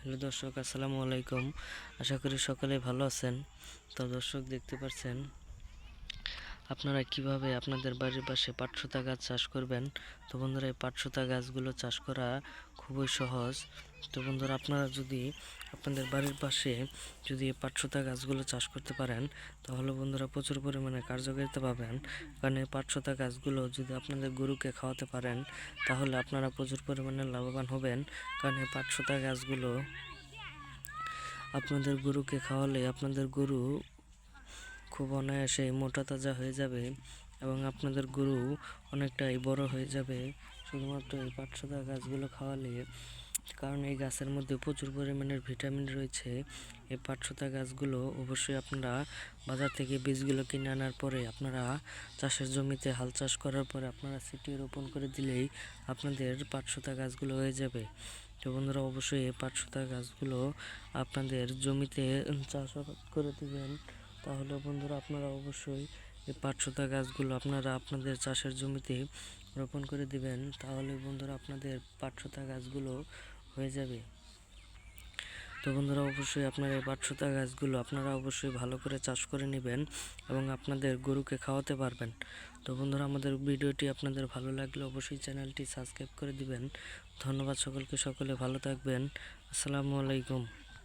Hello দর্শক, আসসালামু আলাইকুম। আশা করি সকলে ভালো আছেন। তো দর্শক, দেখতে পাচ্ছেন আপনারা কিভাবে আপনাদের বাড়ির পাশে পাটশোতা গাছ চাষ করবেন। তো বন্ধুরা, এই পাটশোতা গাছগুলো চাষ করা খুবই সহজ। তো বন্ধুরা, আপনারা যদি আপনাদের বাড়ির পাশে যদি এই পাটশোতা গাছগুলো চাষ করতে পারেন, তাহলে বন্ধুরা প্রচুর পরিমাণে কার্যকারিতা পাবেন। কারণ এই পাটশোতা গাছগুলো যদি আপনাদের গরুকে খাওয়াতে পারেন, তাহলে আপনারা প্রচুর পরিমাণে লাভবান হবেন। কারণ এই পাটশোতা গাছগুলো আপনাদের গরুকে খাওয়ালে আপনাদের গরু খুব অনায়াসে মোটা তাজা হয়ে যাবে এবং আপনাদের গরু অনেকটাই বড় হয়ে যাবে শুধুমাত্র এই পাটশোতা গাছগুলো খাওয়ালে। কারণ এই গাছের মধ্যে প্রচুর পরিমাণের ভিটামিন রয়েছে। এই পাটশোতা গাছগুলো অবশ্যই আপনারা বাজার থেকে বীজগুলো কিনে আনার পরে আপনারা চাষের জমিতে হাল চাষ করার পরে আপনারা ছিটিয়ে রোপণ করে দিলেই আপনাদের পাটশোতা গাছগুলো হয়ে যাবে। তো বন্ধুরা, অবশ্যই এই পাটশোতা গাছগুলো আপনাদের জমিতে চাষাবাদ করে দিবেন। তাহলে বন্ধুরা, আপনারা অবশ্যই এই পাটশোতা গাছগুলো আপনারা আপনাদের চাষের জমিতে রোপণ করে দিবেন। তাহলে বন্ধুরা, আপনাদের পাটশোতা গাছগুলো হয়ে যাবে। তো বন্ধুরা, অবশ্যই আপনারা এই পাটশোতা গাছগুলো আপনারা অবশ্যই ভালো করে চাষ করে নেবেন এবং আপনাদের গরুকে খাওয়াতে পারবেন। তো বন্ধুরা, আমাদের ভিডিওটি আপনাদের ভালো লাগলে অবশ্যই চ্যানেলটি সাবস্ক্রাইব করে দিবেন। ধন্যবাদ সকলকে, সকলে ভালো থাকবেন। আসসালামু আলাইকুম।